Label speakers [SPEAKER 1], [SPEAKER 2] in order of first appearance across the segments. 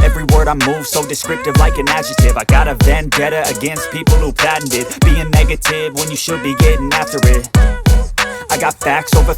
[SPEAKER 1] Every word I move so descriptive like an adjective. I got a vendetta against people who patented being negative when you should be getting after it. I got facts over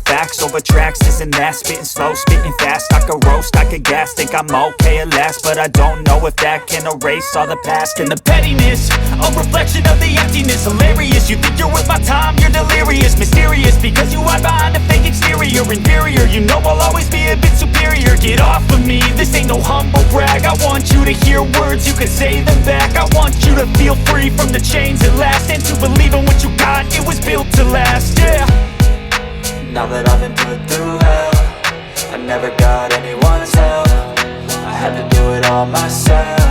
[SPEAKER 1] tracks, this and that. Spitting slow, spitting fast, I could roast, I could gas. Think I'm okay at last, but I don't know if that can erase all the past. And the pettiness, a reflection of the emptiness. Hilarious, you think you're worth my time, you're delirious. Mysterious, because you hide behind a fake exterior. Inferior, you know I'll always be a bit superior. Get off of me, this ain't no humble brag. I want you to hear words, you can say them back. I want you to feel free from the chains at last, and to believe in what you got, it was built to last, yeah.
[SPEAKER 2] Now that I've been put through hell, I never got anyone's help. I had to do it all myself.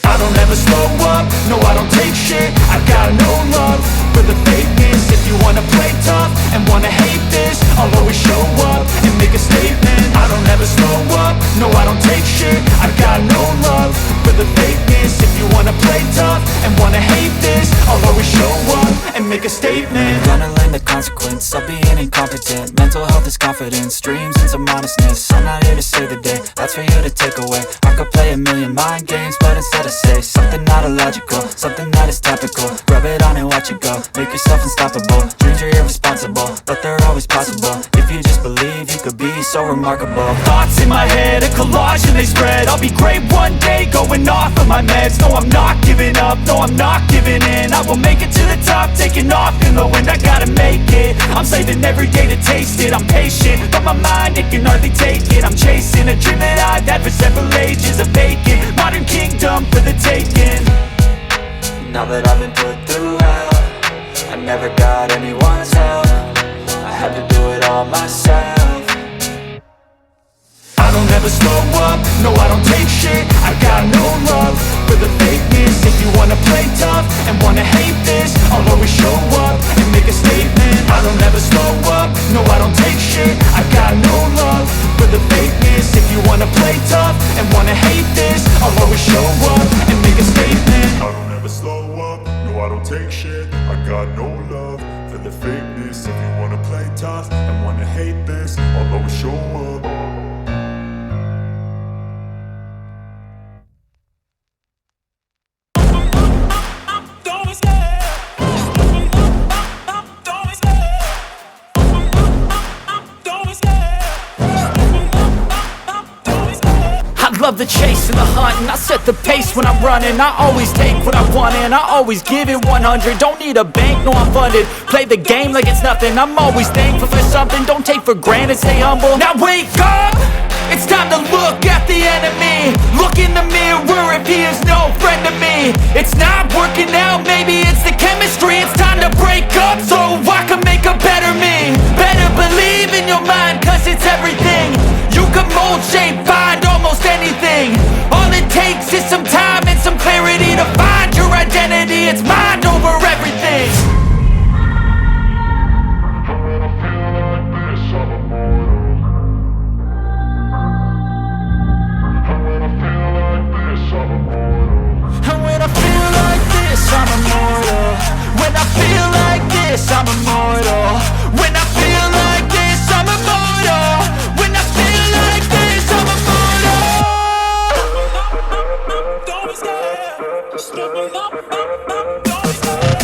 [SPEAKER 1] I don't ever slow up, no I don't take shit. I got no love for the fakeness. If you wanna play tough and wanna hate this, I'll always show up and make a statement. I don't ever slow up, no I don't take shit. I got no love for the fakeness. If you wanna play tough and wanna hate this, I'll always show up and make a statement.
[SPEAKER 2] Gonna learn the consequence of being incompetent. Mental health is confidence, dreams and some honestness. I'm not here to save the day, that's for you to take away. I could play a million mind games, but instead I say something not illogical, something that is topical. Rub it on and watch it go, make yourself unstoppable. Dreams are irresponsible, but they're always possible. If you just believe, you could be so remarkable.
[SPEAKER 1] Thoughts in my head, a collage and they spread. I'll be great one day, going off of my meds. No, I'm not giving up, no, I'm not giving in. I will make it to the top, taking off in the wind. I gotta make it, I'm saving every day to taste it. I'm patient, but my mind, it can hardly take it. I'm chasing a dream that I've had for several ages. A vacant, modern kingdom for the taking.
[SPEAKER 2] Now that I've been put through hell, I never got anyone's help. I had to do it all myself.
[SPEAKER 1] I don't ever slow up, no I don't take shit. I got no love for the fakeness. If you wanna play tough and wanna hate this, I'll always show up and make a statement. I don't ever slow up, no I don't take shit. I got no love for the fakeness. If you wanna play tough and wanna hate this, I'll always show up and make a statement.
[SPEAKER 3] I don't ever slow up, no I don't take shit. I got no love for the fakeness. If you wanna play tough and wanna hate this, I'll always show up.
[SPEAKER 1] Love the chase and the hunt, and I set the pace when I'm running. I always take what I want and I always give it 100. Don't need a bank, no I'm funded. Play the game like it's nothing. I'm always thankful for something. Don't take for granted, stay humble. Now wake up! It's time to look at the enemy. Look in the mirror if he is no friend to me.
[SPEAKER 2] me. It's not working out, maybe it's the chemistry. It's time to break up so I can make a better me. Better believe in your mind, cause it's everything. You can mold, shape, find almost anything. All it takes is some time and some clarity to find your identity. It's mind over everything. And when I feel like this, I'm immortal. When I feel like this, I'm immortal. When I feel like this, I'm immortal. When I feel like this, I'm immortal. Don't be scared. Just give me up. Don't be scared.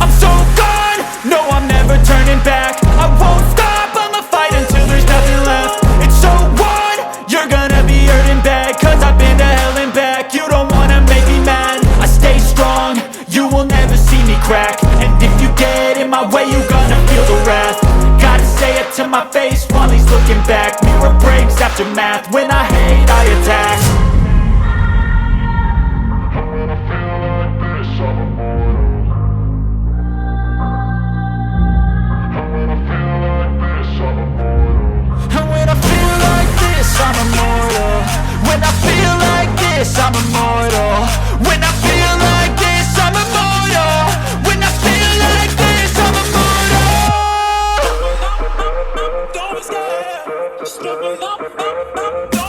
[SPEAKER 2] I'm so gone, no I'm never turning back. I won't stop, I'ma fight until there's nothing left. It's so on, you're gonna be hurting bad. Cause I've been to hell and back, you don't wanna make me mad. I stay strong, you will never see me crack. And if you get in my way, you're gonna feel the wrath. Gotta say it to my face while he's looking back. Mirror breaks after math, when I hate I attack. And when I feel like this, I'm immortal. When I feel like this, I'm immortal. When I feel like this, I'm immortal. When I feel like this, I'm immortal. Don't be scared. Just give me up. Don't be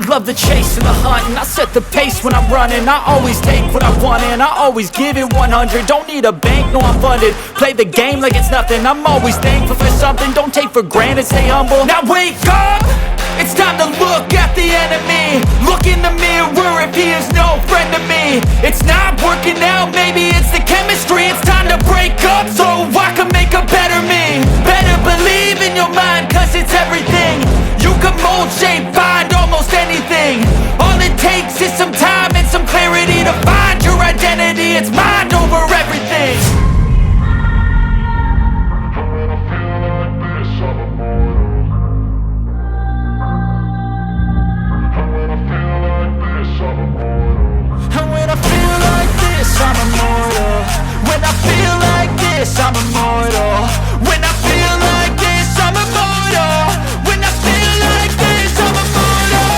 [SPEAKER 2] love the chase and the hunt, and I set the pace when I'm running. I always take what I want and I always give it 100. Don't need a bank, no I'm funded. Play the game like it's nothing. I'm always thankful for something. Don't take for granted, stay humble. Now wake up! It's time to look at the enemy. Look in the mirror if he is no friend to me. It's not working out, maybe it's the chemistry. It's time to break up so I can make a better me. Better believe in your mind, cause it's everything. You can mold, shape, find almost anything. All it takes is some time and some clarity to find your identity. It's mind over everything. And when I feel like this, I'm immortal. When I feel like this, I'm immortal. When I feel like this, I'm immortal. When I feel like this, I'm immortal.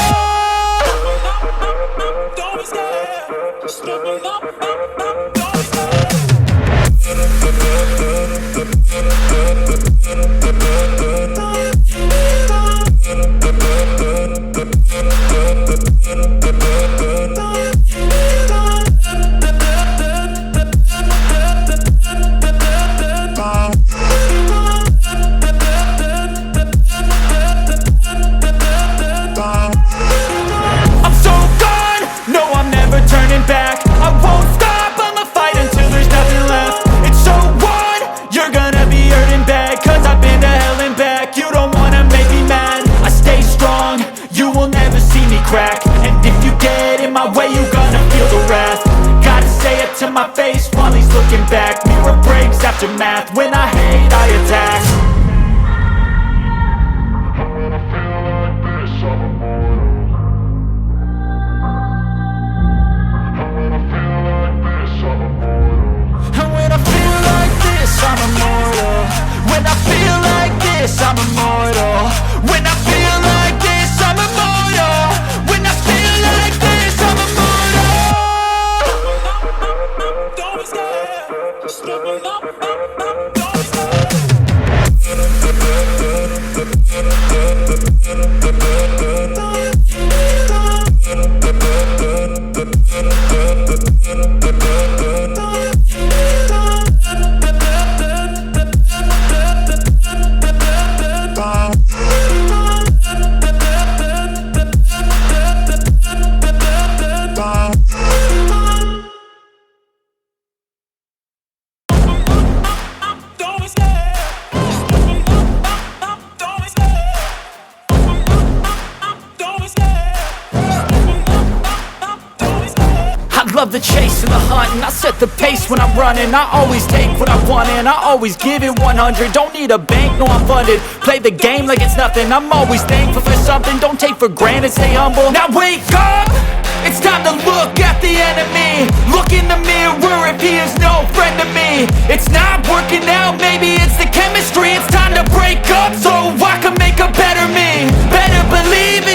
[SPEAKER 2] Don't be scared. Just give me up. Don't be scared. I'm so gone, no I'm never turning back. I won't stop, I'ma fight until there's nothing left. It's so on, you're gonna be hurting bad. Cause I've been to hell and back, you don't wanna make me mad. I stay strong, you will never see me crack. And if you get in my way, you're gonna feel the wrath. Gotta say it to my face while he's looking back. Mirror breaks after math, when I hate I attack. And when I feel like this, I'm immortal. When I feel like this, I'm immortal. When I feel like this, I'm immortal. When love the chase and the hunt, and I set the pace when I'm running. I always take what I want and I always give it 100. Don't need a bank, no I'm funded. Play the game like it's nothing. I'm always thankful for something. Don't take for granted, stay humble. Now wake up! It's time to look at the enemy. Look in the mirror if he is no friend to me. It's not working out, maybe it's the chemistry. It's time to break up so I can make a better me. Better believe